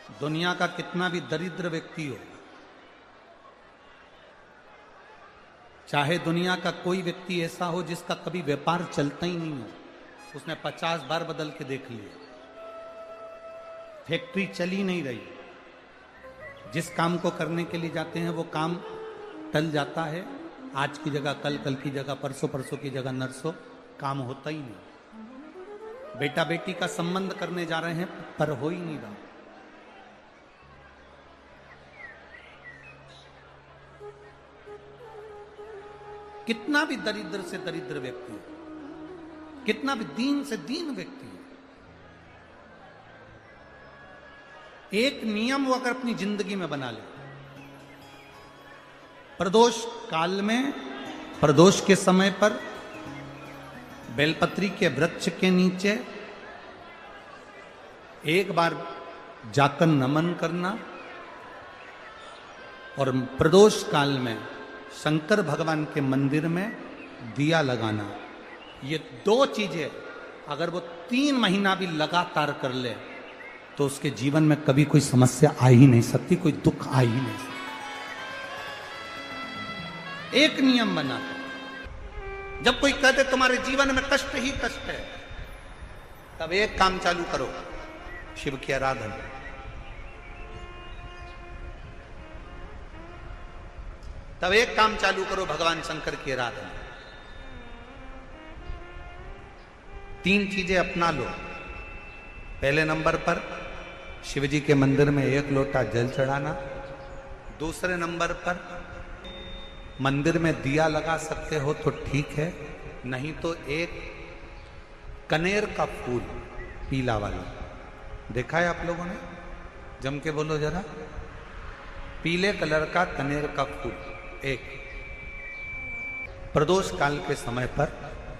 दुनिया का कितना भी दरिद्र व्यक्ति हो, चाहे दुनिया का कोई व्यक्ति ऐसा हो जिसका कभी व्यापार चलता ही नहीं हो, उसने 50 बार बदल के देख लिया, फैक्ट्री चली नहीं रही, जिस काम को करने के लिए जाते हैं वो काम टल जाता है, आज की जगह कल, कल की जगह परसों, परसों की जगह नरसों, काम होता ही नहीं। बेटा बेटी का संबंध करने जा रहे हैं पर हो ही नहीं रहा। कितना भी दरिद्र से दरिद्र व्यक्ति हो, कितना भी दीन से दीन व्यक्ति हो, एक नियम वो अगर अपनी जिंदगी में बना ले, प्रदोष काल में, प्रदोष के समय पर बेलपत्री के वृक्ष के नीचे एक बार जाकर नमन करना और प्रदोष काल में शंकर भगवान के मंदिर में दिया लगाना, ये दो चीजें अगर वो 3 महीना भी लगातार कर ले तो उसके जीवन में कभी कोई समस्या आ ही नहीं सकती, कोई दुख आ ही नहीं सकता। एक नियम बना, जब कोई कहते तुम्हारे जीवन में कष्ट ही कष्ट है, तब एक काम चालू करो, शिव की आराधना। तब एक काम चालू करो, भगवान शंकर की आराधना। 3 चीजें अपना लो। पहले नंबर पर शिव जी के मंदिर में 1 लोटा जल चढ़ाना। दूसरे नंबर पर मंदिर में दिया लगा सकते हो तो ठीक है, नहीं तो एक कनेर का फूल पीला वाला, देखा है आप लोगों ने? जम के बोलो जरा। पीले कलर का कनेर का फूल एक, प्रदोष काल के समय पर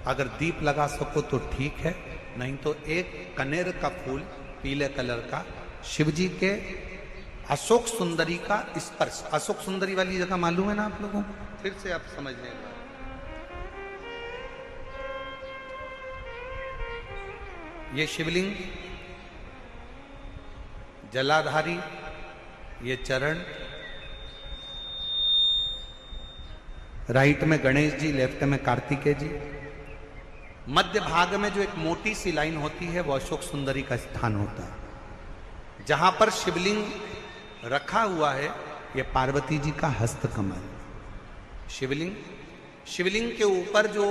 अगर दीप लगा सको तो ठीक है, नहीं तो एक कनेर का फूल पीले कलर का, शिव जी के अशोक सुंदरी का स्पर्श। अशोक सुंदरी वाली जगह मालूम है ना आप लोगों को? फिर से आप समझ लेंगे। ये शिवलिंग, जलाधारी, ये चरण, राइट में गणेश जी, लेफ्ट में कार्तिकेय जी, मध्य भाग में जो एक मोटी सी लाइन होती है वो अशोक सुंदरी का स्थान होता है। जहां पर शिवलिंग रखा हुआ है ये पार्वती जी का हस्तकमल। शिवलिंग के ऊपर जो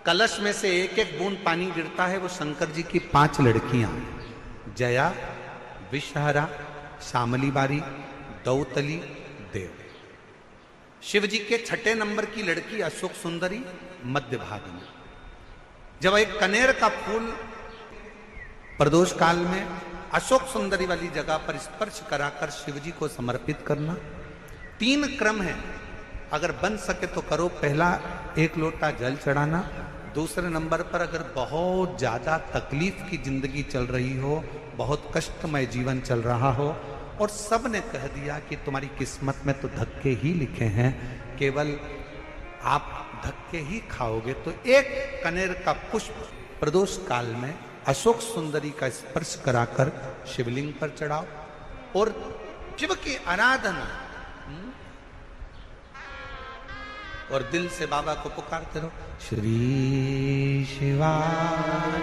कलश में से एक एक बूंद पानी गिरता है वो शंकर जी की 5 लड़कियां, जया, विषहरा, शामली बारी, दौतली, देव। शिव जी के 6ठे नंबर की लड़की अशोक सुंदरी मध्य भाग में। जब एक कनेर का फूल प्रदोष काल में अशोक सुंदरी वाली जगह पर स्पर्श कराकर शिव जी को समर्पित करना। 3 क्रम है, अगर बन सके तो करो। पहला 1 लोटा जल चढ़ाना। दूसरे नंबर पर अगर बहुत ज्यादा तकलीफ की जिंदगी चल रही हो, बहुत कष्टमय जीवन चल रहा हो और सब ने कह दिया कि तुम्हारी किस्मत में तो धक्के ही लिखे हैं, केवल आप धक्के ही खाओगे, तो एक कनेर का पुष्प प्रदोष काल में अशोक सुंदरी का स्पर्श कराकर शिवलिंग पर चढ़ाओ और शिव की आराधना और दिल से बाबा को पुकारते रहो, श्री शिवाय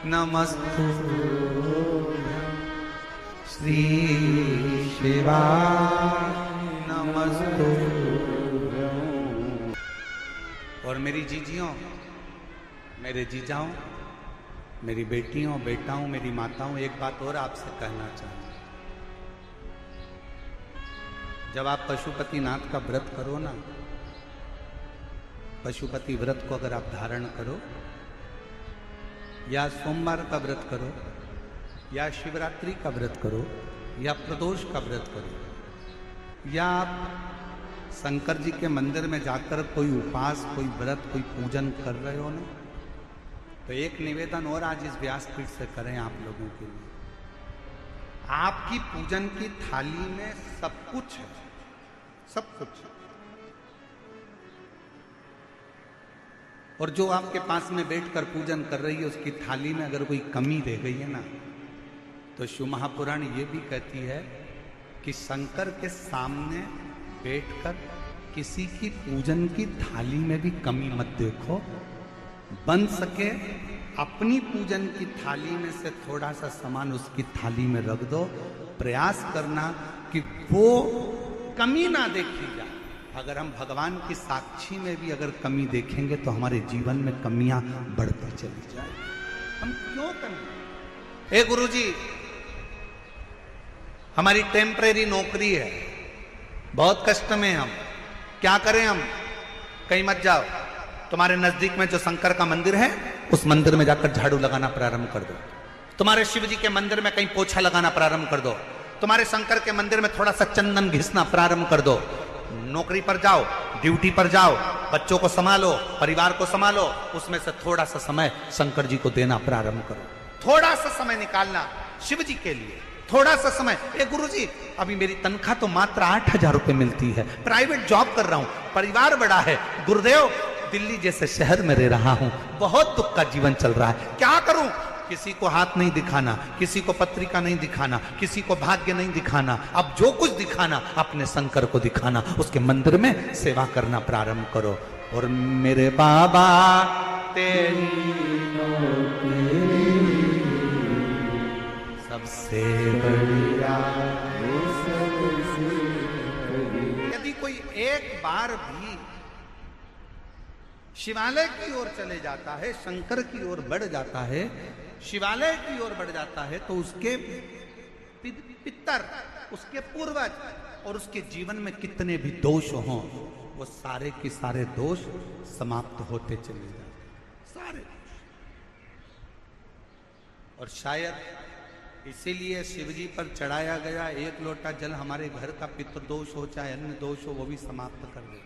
नमस्तुभ्यं, श्री शिवाय नमस्तुभ्यं। और मेरी जीजियों, मेरे जीजाओं, मेरी बेटियों, बेटाओं, मेरी माताओं, एक बात और आपसे कहना चाहूँ। जब आप पशुपतिनाथ का व्रत करो ना, पशुपति व्रत को अगर आप धारण करो, या सोमवार का व्रत करो, या शिवरात्रि का व्रत करो, या प्रदोष का व्रत करो, या आप शंकर जी के मंदिर में जाकर कोई उपास, कोई व्रत, कोई पूजन कर रहे हो ना, तो एक निवेदन और आज इस व्यासपीठ से करें आप लोगों के लिए। आपकी पूजन की थाली में सब कुछ है, सब कुछ। और जो आपके पास में बैठकर पूजन कर रही है उसकी थाली में अगर कोई कमी रह गई है ना, तो शिव महापुराण ये भी कहती है कि शंकर के सामने बैठकर किसी की पूजन की थाली में भी कमी मत देखो, बन सके अपनी पूजन की थाली में से थोड़ा सा सामान उसकी थाली में रख दो। प्रयास करना कि वो कमी ना देखी जाए। अगर हम भगवान की साक्षी में भी अगर कमी देखेंगे तो हमारे जीवन में कमियां बढ़ती चली जाए। हम क्यों कमी? ए गुरुजी, हमारी टेम्परेरी नौकरी है, बहुत कष्ट में हम, क्या करें हम? कहीं मत जाओ, तुम्हारे नजदीक में जो शंकर का मंदिर है उस मंदिर में जाकर झाड़ू लगाना प्रारंभ कर दो। तुम्हारे शिव जी के मंदिर में कहीं पोछा लगाना प्रारंभ कर दो। तुम्हारे शंकर के मंदिर में थोड़ा सा चंदन घिसना प्रारंभ कर दो। नौकरी पर जाओ, ड्यूटी पर जाओ, बच्चों को संभालो, परिवार को संभालो, उसमें से थोड़ा सा समय शंकर जी को देना प्रारंभ करो। थोड़ा सा समय निकालना शिव जी के लिए, थोड़ा सा समय। ए गुरुजी, अभी मेरी तनख्वाह तो मात्र 8,000 रुपए मिलती है, प्राइवेट जॉब कर रहा हूं, परिवार बड़ा है, गुरुदेव दिल्ली जैसे शहर में रह रहा हूं, बहुत दुख का जीवन चल रहा है, क्या करूं? किसी को हाथ नहीं दिखाना, किसी को पत्रिका नहीं दिखाना, किसी को भाग्य नहीं दिखाना, अब जो कुछ दिखाना अपने शंकर को दिखाना, उसके मंदिर में सेवा करना प्रारंभ करो। और मेरे बाबा तेरी सबसे बढ़िया। यदि कोई एक बार भी शिवालय की ओर चले जाता है, शंकर की ओर बढ़ जाता है, शिवालय की ओर बढ़ जाता है, तो उसके पितर, उसके पूर्वज और उसके जीवन में कितने भी दोष हों, वो सारे के सारे दोष समाप्त होते चले जाते, सारे दोष। और शायद इसीलिए शिवजी पर चढ़ाया गया एक लोटा जल हमारे घर का पितृदोष हो चाहे अन्य दोष हो, वो भी समाप्त कर दे।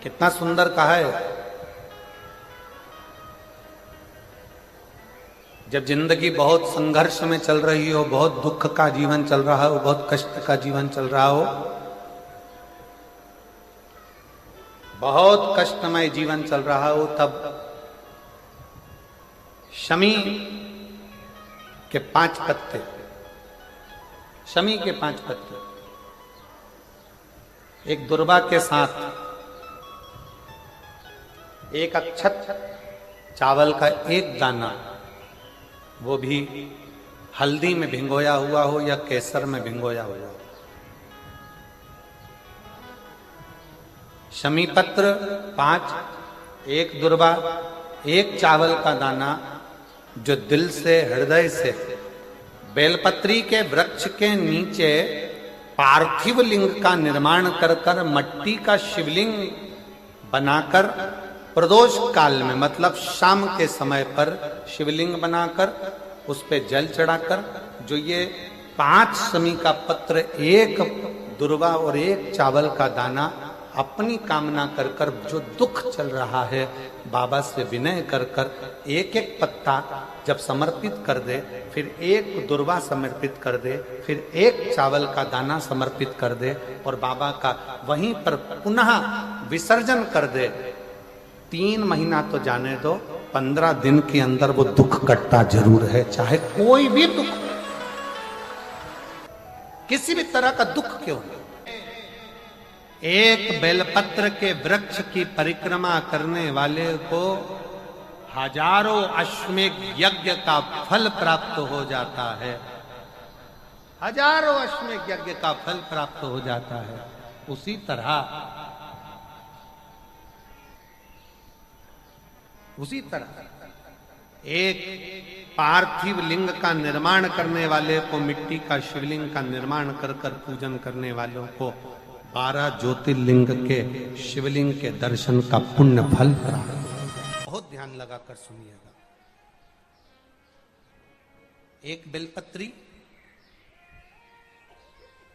कितना सुंदर कहा है। जब जिंदगी बहुत संघर्ष में चल रही हो, बहुत दुख का जीवन चल रहा हो, बहुत कष्ट का जीवन चल रहा हो, बहुत कष्टमय जीवन चल रहा हो, तब शमी के 5 पत्ते, शमी के 5 पत्ते, एक दुर्वा के साथ एक अक्षत चावल का एक दाना, वो भी हल्दी में भिंगोया हुआ हो या केसर में भिंगोया हुआ हो, शमी पत्र 5, एक दुर्वा, एक चावल का दाना, जो दिल से हृदय से बेलपत्री के वृक्ष के नीचे पार्थिव लिंग का निर्माण कर कर मट्टी का शिवलिंग बनाकर प्रदोष काल में, मतलब शाम के समय पर शिवलिंग बनाकर उस पे जल चढ़ाकर, जो ये 5 शमी का पत्र, एक दुर्वा और एक चावल का दाना, अपनी कामना कर कर जो दुख चल रहा है बाबा से विनय कर कर एक एक पत्ता जब समर्पित कर दे, फिर एक दुर्वा समर्पित कर दे, फिर एक चावल का दाना समर्पित कर दे और बाबा का वहीं पर पुनः विसर्जन कर दे, 3 महीना तो जाने दो, 15 दिन के अंदर वो दुख कटता जरूर है, चाहे कोई भी दुख, किसी भी तरह का दुख क्यों नहीं। एक बेलपत्र के वृक्ष की परिक्रमा करने वाले को हजारों अश्वमेध यज्ञ का फल प्राप्त हो जाता है, हजारों अश्वमेध यज्ञ का फल प्राप्त हो जाता है। उसी तरह एक पार्थिव लिंग का निर्माण करने वाले को, मिट्टी का शिवलिंग का निर्माण कर कर पूजन करने वालों को 12 ज्योतिर्लिंग के शिवलिंग के दर्शन का पुण्य फल प्राप्त। बहुत ध्यान लगाकर सुनिएगा। एक बेलपत्री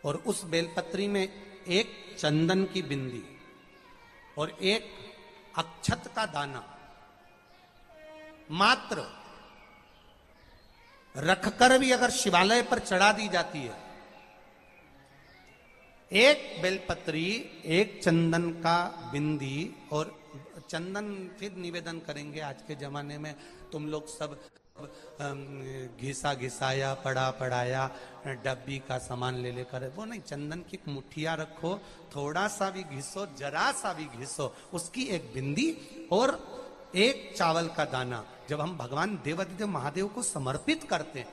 और उस बेलपत्री में एक चंदन की बिंदी और एक अक्षत का दाना मात्र रखकर भी अगर शिवालय पर चढ़ा दी जाती है, एक बेलपत्री, एक चंदन का बिंदी, और चंदन फिर निवेदन करेंगे। आज के जमाने में तुम लोग सब घिसा घिसाया पड़ा पड़ाया डब्बी का सामान ले लेकर, वो नहीं, चंदन की एक मुठिया रखो, थोड़ा सा भी घिसो, जरा सा भी घिसो, उसकी एक बिंदी और एक चावल का दाना, जब हम भगवान देवाधिदेव महादेव को समर्पित करते हैं